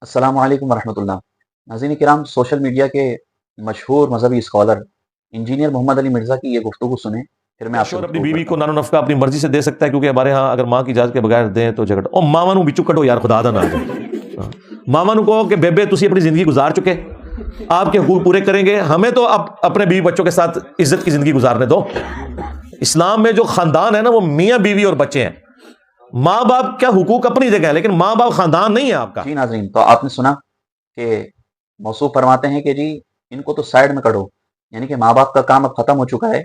अस्सलाम वालेकुम वरहमतुल्लाह। नाज़रीन किराम, सोशल मीडिया के मशहूर मजहबी स्कॉलर इंजीनियर मोहम्मद अली मिर्ज़ा की ये गुफ्तगू सुने, फिर मैं क्या आपसे शोर अपनी गुफ्तगू बीवी करता को हूँ। नानो नफका अपनी मर्जी से दे सकता है? क्योंकि हमारे यहाँ अगर माँ की इजाजत के बगैर दें तो झगड़ा। और मामा नू बिचू कटो यार, खुदा दा ना मामा नू कहो कि बेबे तुसी अपनी जिंदगी गुजार चुके, आपके हुकूक पूरे करेंगे, हमें तो अब अपने बीवी बच्चों के साथ इज्जत की जिंदगी गुजारने दो। इस्लाम में जो खानदान है ना, वो मियाँ बीवी और बच्चे हैं। माँ बाप क्या हुकूक अपनी जगह है, लेकिन माँ बाप खानदान नहीं है आपका। जी नाज़रीन, तो आपने सुना कि मौसूफ फरमाते हैं कि जी इनको तो साइड में करो, यानी कि माँ बाप का काम अब ख़त्म हो चुका है।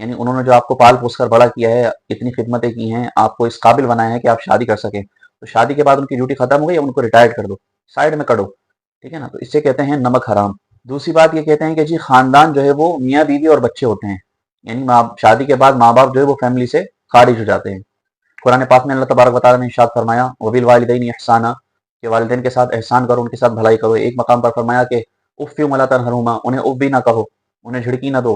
यानी उन्होंने जो आपको पाल पोस कर बड़ा किया है, इतनी खिदमतें की हैं, आपको इस काबिल बनाया है कि आप शादी कर सकें, तो शादी के बाद उनकी ड्यूटी ख़त्म हो गई, अब उनको रिटायर्ड कर दो, साइड में करो। ठीक है ना? तो इससे कहते हैं नमक हराम। दूसरी बात ये कहते हैं कि जी खानदान जो है वो मियाँ बीवी और बच्चे होते हैं, यानी माँ शादी के बाद माँ बाप जो है वो फैमिली से खारिज हो जाते हैं। कुरान पाक में अल्लाह तबारक व तआला ने इरशाद फरमाया वबिल वालिदैनि इहसाना, कि वालिदैन के साथ एहसान करो, उनके साथ भलाई करो। एक मकाम पर फरमाया कि उफ़्फ़ि वला तनहरुमा, उन्हें उफ़ भी ना कहो, उन्हें झिड़की ना दो।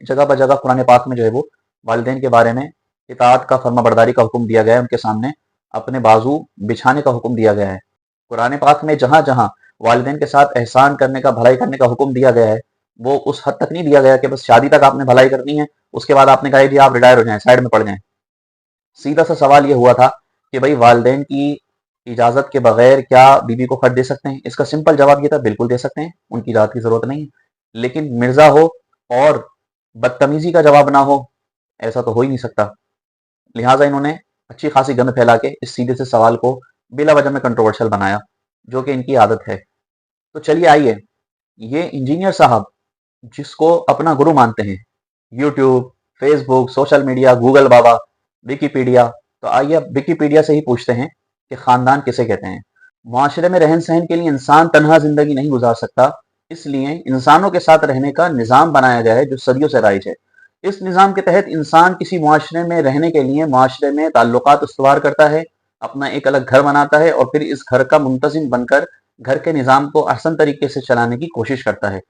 जगह ब जगह कुरान पाक में जो है वो वालिदैन के बारे में इताअत का, फर्माबरदारी का हुक्म दिया गया है, उनके सामने अपने बाजू बिछाने का हुक्म दिया गया है। कुरान पाक में जहाँ जहाँ वालिदैन के साथ एहसान करने का, भलाई करने का हुक्म दिया गया है, वो उस हद तक नहीं दिया गया कि बस शादी तक आपने भलाई करनी है, उसके बाद आपने कहा जी आप रिटायर हो जाएं, साइड में पड़ जाएं। सीधा सा सवाल ये हुआ था कि भाई वालिदैन की इजाज़त के बगैर क्या बीवी को खत दे सकते हैं? इसका सिंपल जवाब ये था, बिल्कुल दे सकते हैं, उनकी इजाज़त की ज़रूरत नहीं है। लेकिन मिर्ज़ा हो और बदतमीज़ी का जवाब ना हो, ऐसा तो हो ही नहीं सकता। लिहाजा इन्होंने अच्छी खासी गंद फैला के इस सीधे से सवाल को बिला वजह में कंट्रोवर्शियल बनाया, जो कि इनकी आदत है। तो चलिए आइए, ये इंजीनियर साहब जिसको अपना गुरु मानते हैं, YouTube, Facebook, social media, Google बाबा, विकिपीडिया, तो आइए अब विकिपीडिया से ही पूछते हैं कि खानदान किसे कहते हैं। मुआशरे में रहन सहन के लिए इंसान तन्हा जिंदगी नहीं गुजार सकता, इसलिए इंसानों के साथ रहने का निज़ाम बनाया गया है जो सदियों से राइज है। इस निज़ाम के तहत इंसान किसी मुआशरे में रहने के लिए मुआशरे में ताल्लुकात इस्तवार करता है, अपना एक अलग घर बनाता है और फिर इस घर का मुंतजिम बनकर घर के निज़ाम को अहसन तरीके से चलाने की कोशिश करता है।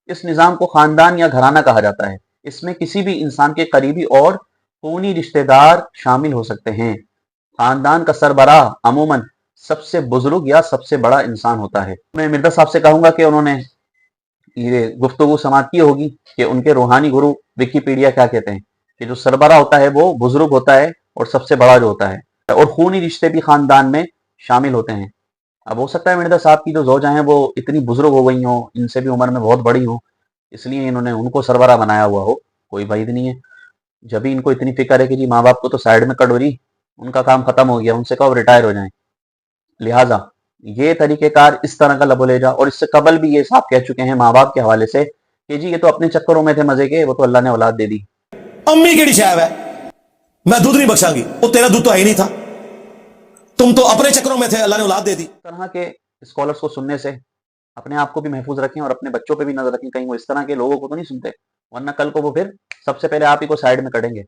इस निज़ाम को खानदान या घराना कहा जाता है। इसमें किसी भी इंसान के करीबी और खूनी रिश्तेदार शामिल हो सकते हैं। खानदान का सरबराह अमूमन सबसे बुजुर्ग या सबसे बड़ा इंसान होता है। मैं मिर्जा साहब से कहूंगा कि उन्होंने ये गुफ्तगू समाप्त की होगी कि उनके रूहानी गुरु विकिपीडिया क्या कहते हैं कि जो सरबराह होता है वो बुजुर्ग होता है और सबसे बड़ा जो होता है, और खूनी रिश्ते भी खानदान में शामिल होते हैं। अब हो सकता है मिर्जा साहब की जो ज़ौजा हैं वो इतनी बुजुर्ग हो गई हों, इनसे भी उम्र में बहुत बड़ी हों, इसलिए इन्होंने उनको सरबराह बनाया हुआ हो, कोई बात नहीं है। जब भी इनको इतनी फिक्र है कि जी माँ बाप को तो साइड में कर दो जी, उनका काम खत्म हो गया, उनसे कहो रिटायर हो जाएं। लिहाजा ये तरीकेकार इस तरह का लबोलेजा, और इससे कबल भी ये साहब कह चुके हैं माँ बाप के हवाले से कि जी ये तो अपने चक्करों में थे मजे के, वो तो अल्लाह ने औलाद दे दी। अम्मी केड़ी शैव है, मैं दूध नहीं बख्शांगी, वो तेरा दूध तो है ही नहीं था, तुम तो अपने चक्करों में थे, अल्लाह ने औलाद दे दी। इस तरह के स्कॉलर्स को सुनने से अपने आप को भी महफूज रखें और अपने बच्चों पे भी नजर रखें, कहीं वो इस तरह के लोगों को तो नहीं सुनते, वरना कल को वो फिर सबसे पहले आप ही को साइड में करेंगे।